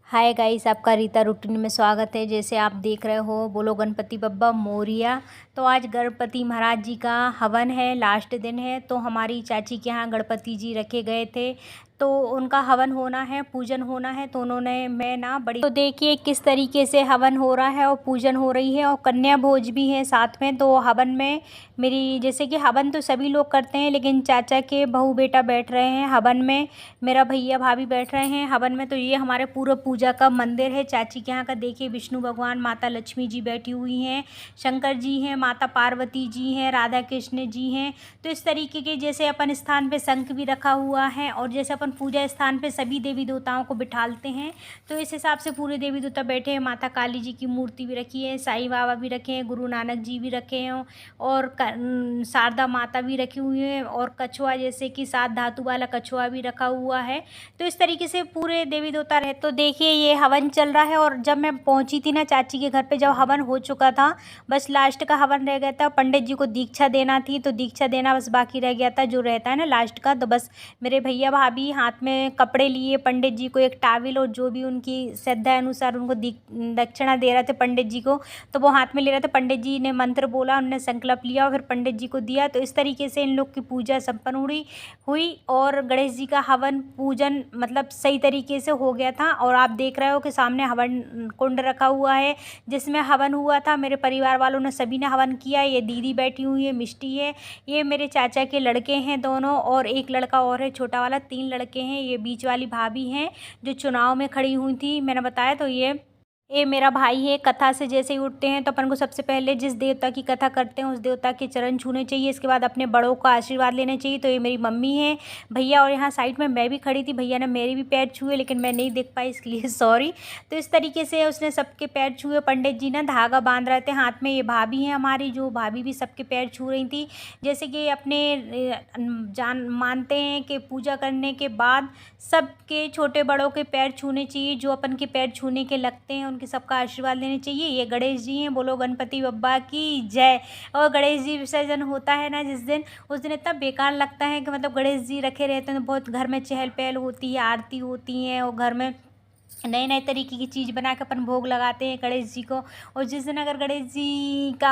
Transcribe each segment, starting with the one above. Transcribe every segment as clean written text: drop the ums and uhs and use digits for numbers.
Hi guys, आपका Rita routine में स्वागत है। जैसे आप देख रहे हो, बोलो गणपति बप्पा मोरिया। तो आज गणपति महाराज जी का हवन है, लास्ट दिन है। तो हमारी चाची के यहाँ गणपति जी रखे गए थे, तो उनका हवन होना है, पूजन होना है। तो उन्होंने मैं ना बड़ी तो देखिए किस तरीके से हवन हो रहा है और पूजन हो रही है और कन्या भोज भी है साथ में। तो हवन में मेरी जैसे कि हवन तो सभी लोग करते हैं, लेकिन चाचा के बहू बेटा बैठ रहे हैं हवन में, मेरा भैया भाभी बैठ रहे हैं हवन में। तो ये हमारे पूरा पूजा का मंदिर है चाची के यहाँ का। देखिए विष्णु भगवान, माता लक्ष्मी जी बैठी हुई हैं, शंकर जी हैं, माता पार्वती जी हैं, राधा कृष्ण जी हैं। तो इस तरीके के जैसे अपन स्थान पे शंख भी रखा हुआ है और जैसे अपन पूजा स्थान पे सभी देवी देवताओं को बिठालते हैं, तो इस हिसाब से पूरे देवी देवता बैठे हैं। माता काली जी की मूर्ति भी रखी है, साईं बाबा भी रखे हैं, गुरु नानक जी भी रखे हैं और शारदा माता भी रखी हुई है और कछुआ जैसे कि 7 धातु वाला कछुआ भी रखा हुआ है। तो इस तरीके से पूरे देवी देवता रहे। तो देखिए ये हवन चल रहा है और जब मैं पहुंची थी ना चाची के घर पे, जब हवन हो चुका था, बस लास्ट का हवन रह गया था। पंडित जी को दीक्षा देना थी, तो दीक्षा देना बस बाकी रह गया था, जो रहता है ना लास्ट का। तो बस मेरे भैया भाभी हाथ में कपड़े लिए, पंडित जी को एक टाविल और जो भी उनकी श्रद्धा अनुसार उनको दक्षिणा दे रहे थे पंडित जी को, तो वो हाथ में ले रहे थे। पंडित जी ने मंत्र बोला, उन्होंने संकल्प लिया और फिर पंडित जी को दिया। तो इस तरीके से इन लोग की पूजा संपन्न हुई और गणेश जी का हवन पूजन मतलब सही तरीके से हो गया था। और आप देख रहे हो कि सामने हवन कुंड रखा हुआ है जिसमें हवन हुआ था। मेरे परिवार वालों ने सभी ने हवन किया। ये दीदी बैठी हुई है, मिष्टी है, ये मेरे चाचा के लड़के हैं दोनों, और एक लड़का और है छोटा वाला। 3 लड़के हैं। ये बीच वाली भाभी हैं जो चुनाव में खड़ी हुई थी, मैंने बताया। तो ये मेरा भाई है। कथा से जैसे ही उठते हैं तो अपन को सबसे पहले जिस देवता की कथा करते हैं उस देवता के चरण छूने चाहिए, इसके बाद अपने बड़ों का आशीर्वाद लेने चाहिए। तो ये मेरी मम्मी है, भैया, और यहाँ साइड में मैं भी खड़ी थी। भैया ने मेरे भी पैर छुए लेकिन मैं नहीं देख पाई, इसलिए सॉरी। तो इस तरीके से उसने सबके पैर छुए। पंडित जी ना धागा बांध रहे थे हाथ में। ये भाभी है हमारी, जो भाभी भी सबके पैर छू रही थी। जैसे कि अपने जान मानते हैं कि पूजा करने के बाद सबके छोटे बड़ों के पैर छूने चाहिए, जो अपन के पैर छूने के लगते हैं उनके सबका आशीर्वाद लेने चाहिए। ये गणेश जी हैं, बोलो गणपति बप्पा की जय। और गणेश जी विसर्जन होता है ना जिस दिन, उस दिन इतना बेकार लगता है कि मतलब गणेश जी रखे रहते हैं तो बहुत घर में चहल पहल होती है, आरती होती है और घर में नए नए तरीके की चीज़ बना के अपन भोग लगाते हैं गणेश जी को। और जिस दिन अगर गणेश जी का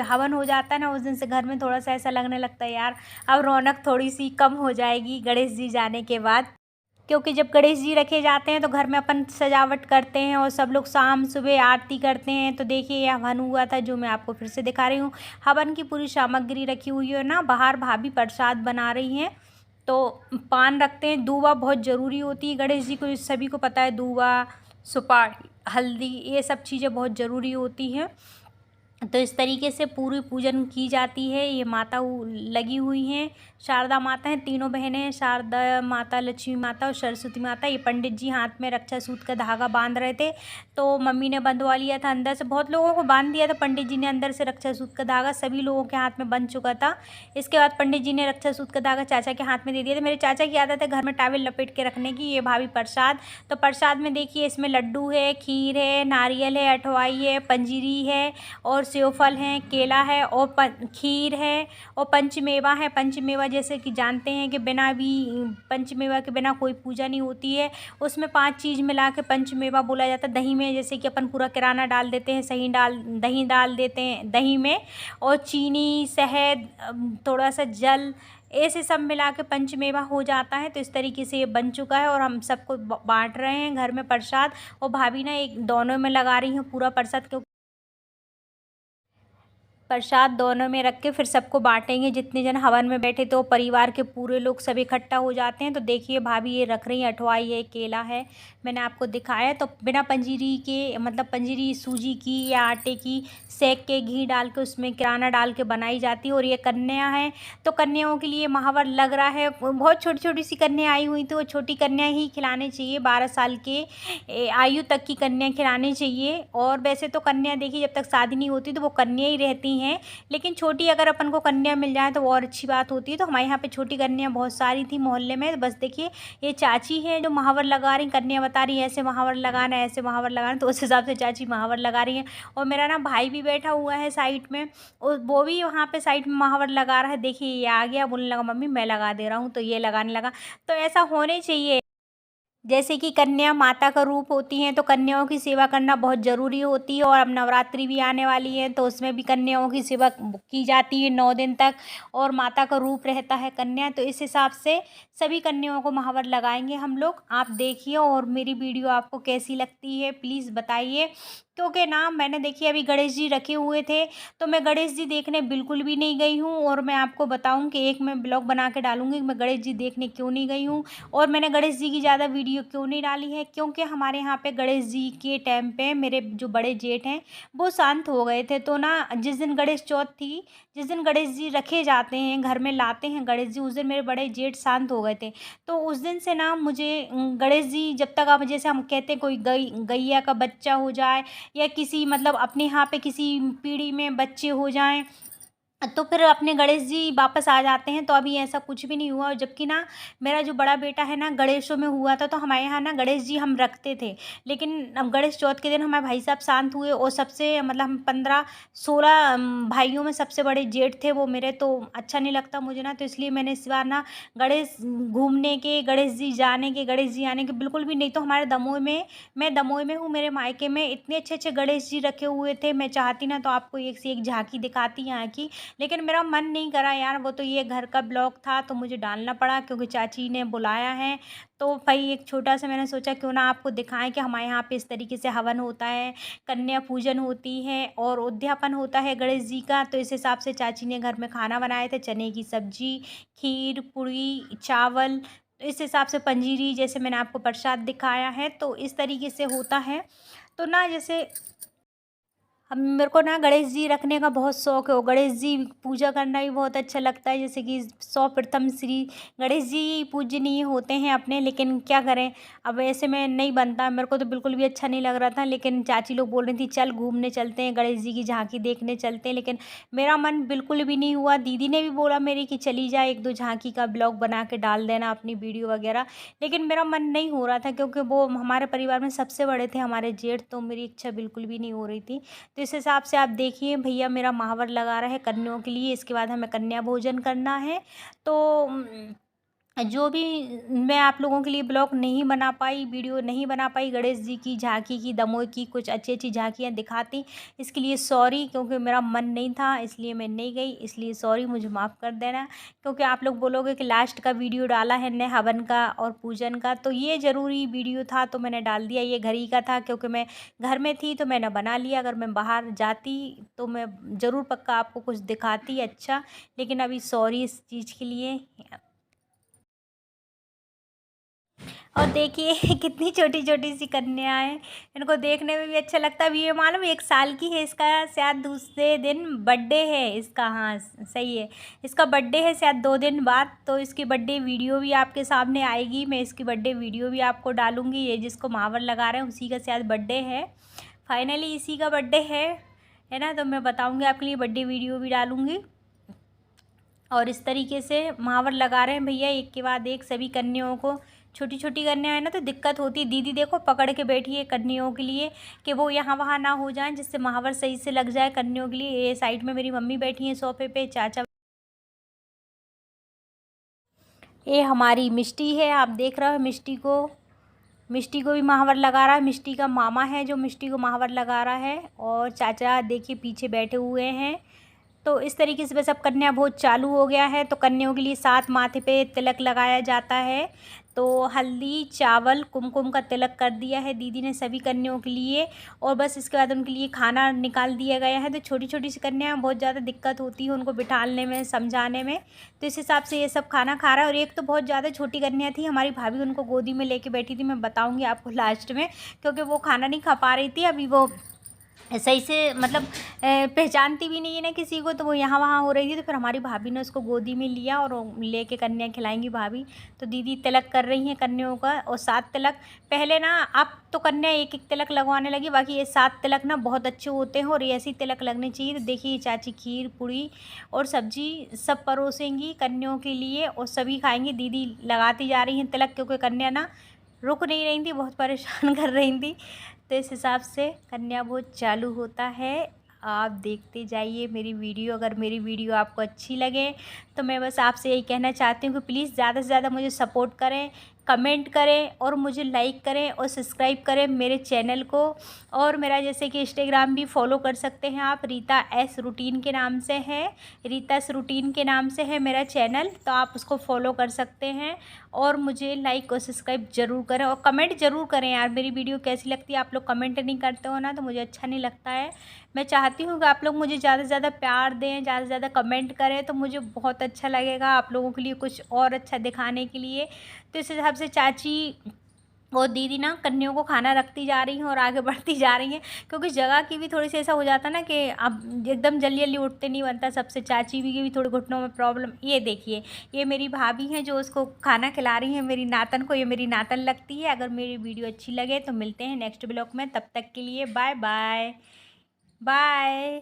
हवन हो जाता है ना, उस दिन से घर में थोड़ा सा ऐसा लगने लगता है यार अब रौनक थोड़ी सी कम हो जाएगी गणेश जी जाने के बाद। क्योंकि जब गणेश जी रखे जाते हैं तो घर में अपन सजावट करते हैं और सब लोग शाम सुबह आरती करते हैं। तो देखिए यह हवन हुआ था, जो मैं आपको फिर से दिखा रही हूँ। हवन की पूरी सामग्री रखी हुई है ना, बाहर भाभी प्रसाद बना रही हैं। तो पान रखते हैं, दूबा बहुत ज़रूरी होती है गणेश जी को, सभी को पता है। दूबा, सुपारी, हल्दी, ये सब चीज़ें बहुत ज़रूरी होती हैं। तो इस तरीके से पूरी पूजन की जाती है। ये माता लगी हुई हैं, शारदा माता हैं, तीनों बहनें हैं, शारदा माता, लक्ष्मी माता और सरस्वती माता। ये पंडित जी हाथ में रक्षा सूत्र का धागा बांध रहे थे, तो मम्मी ने बंधवा लिया था अंदर से। बहुत लोगों को बांध दिया था पंडित जी ने अंदर से रक्षा सूत्र का धागा, सभी लोगों के हाथ में बंध चुका था। इसके बाद पंडित जी ने रक्षा सूत्र का धागा चाचा के हाथ में दे दिया था। मेरे चाचा की आदत है घर में टावल लपेट के रखने की। ये भाभी प्रसाद, तो प्रसाद में देखिए इसमें लड्डू है, खीर है, नारियल है, अठवाई है, पंजीरी है और सेव फल हैं, केला है और खीर है और पंचमेवा है। पंचमेवा जैसे कि जानते हैं कि बिना भी पंचमेवा के बिना कोई पूजा नहीं होती है। उसमें 5 चीज़ मिला के पंचमेवा बोला जाता है। दही में जैसे कि अपन पूरा किराना डाल देते हैं, दही डाल देते हैं दही में, और चीनी, शहद, थोड़ा सा जल, ऐसे सब मिला के पंचमेवा हो जाता है। तो इस तरीके से ये बन चुका है और हम सबको बांट रहे हैं घर में प्रसाद। और भाभी ना एक दोनों में लगा रही हैं पूरा प्रसाद, क्योंकि प्रसाद दोनों में रख के फिर सबको बांटेंगे। जितने जन हवन में बैठे तो परिवार के पूरे लोग सब इकट्ठा हो जाते हैं। तो देखिए भाभी ये रख रही है, अठवाई है, केला है, मैंने आपको दिखाया। तो बिना पंजीरी के मतलब पंजीरी सूजी की या आटे की सेक के घी डाल के उसमें किराना डाल के बनाई जाती है। और ये कन्या है, तो कन्याओं के लिए महावर लग रहा है। बहुत छोटी छोटी सी कन्या आई हुई, तो वो छोटी कन्या ही खिलानी चाहिए, 12 साल के आयु तक की कन्या खिलानी चाहिए। और वैसे तो कन्या देखिए जब तक शादी नहीं होती तो वो कन्या ही रहती हैं, लेकिन छोटी अगर अपन को कन्या मिल जाए तो वो और अच्छी बात होती है। तो हमारे यहाँ पे छोटी कन्या बहुत सारी थी मोहल्ले में। तो बस देखिए ये चाची है जो महावर लगा रही, कन्या बता रही है ऐसे महावर लगाना है, ऐसे महावर लगाना, तो उस हिसाब से चाची महावर लगा रही है। और मेरा ना भाई भी बैठा हुआ है साइड में, और वो भी वहाँ पे साइड में महावर लगा रहा है। देखिए ये आ गया, बोलने लगा मम्मी मैं लगा दे रहा हूँ, तो ये लगाने लगा। तो ऐसा होने चाहिए। जैसे कि कन्या माता का रूप होती हैं, तो कन्याओं की सेवा करना बहुत ज़रूरी होती है। और अब नवरात्रि भी आने वाली है, तो उसमें भी कन्याओं की सेवा की जाती है 9 दिन तक, और माता का रूप रहता है कन्या। तो इस हिसाब से सभी कन्याओं को महावर लगाएंगे हम लोग। आप देखिए, और मेरी वीडियो आपको कैसी लगती है प्लीज़ बताइए। क्योंकि ना मैंने देखिए अभी गणेश जी रखे हुए थे, तो मैं गणेश जी देखने बिल्कुल भी नहीं गई हूँ। और मैं आपको बताऊँ कि एक मैं ब्लॉग बना के डालूँगी कि मैं गणेश जी देखने क्यों नहीं गई हूँ, और मैंने गणेश जी की ज़्यादा वीडियो क्यों नहीं डाली है। क्योंकि हमारे यहाँ पे गणेश जी के टाइम पे मेरे जो बड़े जेठ हैं वो शांत हो गए थे। तो ना जिस दिन गणेश चौथ थी, जिस दिन गणेश जी रखे जाते हैं, घर में लाते हैं गणेश जी, उस दिन मेरे बड़े जेठ शांत हो गए थे। तो उस दिन से ना मुझे गणेश जी जब तक आप, जैसे हम कहते हैं कोई गैया का बच्चा हो जाए, या किसी मतलब अपने यहाँ पे किसी पीढ़ी में बच्चे हो जाएं, तो फिर अपने गणेश जी वापस आ जाते हैं। तो अभी ऐसा कुछ भी नहीं हुआ। और जबकि ना मेरा जो बड़ा बेटा है ना गणेशों में हुआ था, तो हमारे यहाँ ना गणेश जी हम रखते थे। लेकिन अब गणेश चौथ के दिन हमारे भाई साहब शांत हुए, और सबसे मतलब हम 15-16 भाइयों में सबसे बड़े जेठ थे वो मेरे। तो अच्छा नहीं लगता मुझे ना, तो इसलिए मैंने इस बार ना गणेश घूमने के, गणेश जी जाने के, गणेश जी आने के बिल्कुल भी नहीं। तो हमारे दमोह में, मैं दमोह में हूँ, मेरे मायके में इतने अच्छे अच्छे गणेश जी रखे हुए थे। मैं चाहती ना तो आपको एक से एक झांकी दिखाती यहाँ की, लेकिन मेरा मन नहीं करा यार। वो तो ये घर का ब्लॉग था तो मुझे डालना पड़ा, क्योंकि चाची ने बुलाया है। तो भाई एक छोटा सा मैंने सोचा क्यों ना आपको दिखाएं कि हमारे यहाँ पे इस तरीके से हवन होता है, कन्या पूजन होती है, और उद्यापन होता है गणेश जी का। तो इस हिसाब से चाची ने घर में खाना बनाए थे, चने की सब्जी, खीर, पूड़ी, चावल। तो इस हिसाब से पंजीरी, जैसे मैंने आपको प्रसाद दिखाया है, तो इस तरीके से होता है। तो ना जैसे अब मेरे को ना गणेश जी रखने का बहुत शौक़ है, और गणेश जी पूजा करना भी बहुत अच्छा लगता है। जैसे कि सर्वप्रथम श्री गणेश जी पूजनीय होते हैं अपने, लेकिन क्या करें, अब ऐसे में नहीं बनता। मेरे को तो बिल्कुल भी अच्छा नहीं लग रहा था, लेकिन चाची लोग बोल रही थी चल घूमने चलते हैं, गणेश जी की झांकी देखने चलते हैं। लेकिन मेरा मन बिल्कुल भी नहीं हुआ। दीदी ने भी बोला मेरी कि चली जाए, 1-2 झांकी का ब्लॉग बना के डाल देना अपनी वीडियो वगैरह। लेकिन मेरा मन नहीं हो रहा था, क्योंकि वो हमारे परिवार में सबसे बड़े थे हमारे जेठ, तो मेरी इच्छा बिल्कुल भी नहीं हो रही थी। तो इस हिसाब से आप देखिए, भैया मेरा महावर लगा रहा है कन्याओं के लिए। इसके बाद हमें कन्या भोजन करना है। तो जो भी मैं आप लोगों के लिए ब्लॉग नहीं बना पाई, वीडियो नहीं बना पाई गणेश जी की झांकी की, दमोह की कुछ अच्छी अच्छी झांकियाँ दिखाती, इसके लिए सॉरी। क्योंकि मेरा मन नहीं था इसलिए मैं नहीं गई, इसलिए सॉरी, मुझे माफ़ कर देना। क्योंकि आप लोग बोलोगे कि लास्ट का वीडियो डाला है ने हवन का और पूजन का, तो ये ज़रूरी वीडियो था तो मैंने डाल दिया। ये घर ही का था, क्योंकि मैं घर में थी तो मैंने बना लिया। अगर मैं बाहर जाती तो मैं ज़रूर पक्का आपको कुछ दिखाती अच्छा। लेकिन अभी सॉरी इस चीज़ के लिए। और देखिए कितनी छोटी छोटी सी कन्या है, इनको देखने में भी अच्छा लगता है। अभी ये मालूम 1 साल की है, इसका शायद दूसरे दिन बर्थडे है इसका। हाँ सही है, इसका बर्थडे है शायद 2 दिन बाद। तो इसकी बर्थडे वीडियो भी आपके सामने आएगी, मैं इसकी बर्थडे वीडियो भी आपको डालूँगी। ये जिसको महावर लगा रहे हैं उसी का शायद बर्थडे है, फाइनली इसी का बर्थडे है ना। तो मैं बताऊँगी आपके लिए, बर्थडे वीडियो भी डालूँगी। और इस तरीके से महावर लगा रहे हैं भैया एक के बाद एक सभी कन्याओं को। छोटी छोटी कन्या है ना तो दिक्कत होती है। दीदी देखो पकड़ के बैठी है कन्याओं के लिए, कि वो यहाँ वहाँ ना हो जाएं, जिससे महावर सही से लग जाए कन्याओं के लिए। ये साइड में मेरी मम्मी बैठी है सोफे पे, चाचा। ये हमारी मिष्टी है, आप देख रहे हो मिष्टी को। मिष्टी को भी महावर लगा रहा है, मिष्टी का मामा है जो मिष्टी को महावर लगा रहा है। और चाचा देखिए पीछे बैठे हुए हैं। तो इस तरीके से बस अब कन्या भोज चालू हो गया है। तो कन्याओं के लिए 7 माथे पे तिलक लगाया जाता है। तो हल्दी, चावल, कुमकुम का तिलक कर दिया है दीदी ने सभी कन्याओं के लिए। और बस इसके बाद उनके लिए खाना निकाल दिया गया है। तो छोटी छोटी सी कन्याएं, बहुत ज़्यादा दिक्कत होती है उनको बिठाने में, समझाने में। तो इस हिसाब से ये सब खाना खा रहा है। और एक तो बहुत ज़्यादा छोटी कन्या थी हमारी भाभी, उनको गोदी में लेके बैठी थी, मैं बताऊँगी आपको लास्ट में। क्योंकि वो खाना नहीं खा पा रही थी अभी, वो सही से मतलब पहचानती भी नहीं है ना किसी को, तो वो यहाँ वहाँ हो रही थी। तो फिर हमारी भाभी ने उसको गोदी में लिया और लेके कन्या खिलाएंगी भाभी। तो दीदी तिलक कर रही हैं कन्याओं का, और 7 तिलक। पहले ना अब तो कन्या एक एक तिलक लगवाने लगी, बाकी ये 7 तिलक ना बहुत अच्छे होते हैं और ऐसी तिलक लगने चाहिए। तो देखिए चाची खीर, पूड़ी और सब्जी सब परोसेंगी कन्याओं के लिए, और सभी खाएंगी। दीदी लगाती जा रही हैं तिलक, क्योंकि कन्या ना रुक नहीं रही थी, बहुत परेशान कर रही थी। तो इस हिसाब से कन्या भोज चालू होता है। आप देखते जाइए मेरी वीडियो। अगर मेरी वीडियो आपको अच्छी लगे तो मैं बस आपसे यही कहना चाहती हूँ कि प्लीज़ ज़्यादा से ज़्यादा मुझे सपोर्ट करें, कमेंट करें और मुझे लाइक करें और सब्सक्राइब करें मेरे चैनल को। और मेरा जैसे कि इंस्टाग्राम भी फॉलो कर सकते हैं आप, रीता एस रूटीन के नाम से है, रीता एस रूटीन के नाम से है मेरा चैनल, तो आप उसको फॉलो कर सकते हैं। और मुझे लाइक और सब्सक्राइब ज़रूर करें और कमेंट ज़रूर करें यार, मेरी वीडियो कैसी लगती है। आप लोग कमेंट नहीं करते हो ना तो मुझे अच्छा नहीं लगता है। मैं चाहती हूँ कि आप लोग मुझे ज़्यादा से ज़्यादा प्यार दें, ज़्यादा से ज़्यादा कमेंट करें, तो मुझे बहुत अच्छा लगेगा आप लोगों के लिए कुछ और अच्छा दिखाने के लिए। तो इस हिसाब से चाची और दीदी ना कन्याओं को खाना रखती जा रही हैं और आगे बढ़ती जा रही हैं, क्योंकि जगह की भी थोड़ी सी ऐसा हो जाता ना कि अब एकदम जल्दी जल्दी उठते नहीं बनता सबसे। चाची भी की भी थोड़ी घुटनों में प्रॉब्लम। ये देखिए, ये मेरी भाभी हैं जो उसको खाना खिला रही हैं मेरी नातन को। ये मेरी नातन लगती है। अगर मेरी वीडियो अच्छी लगे तो मिलते हैं नेक्स्ट ब्लॉग में, तब तक के लिए बाय बाय बाय।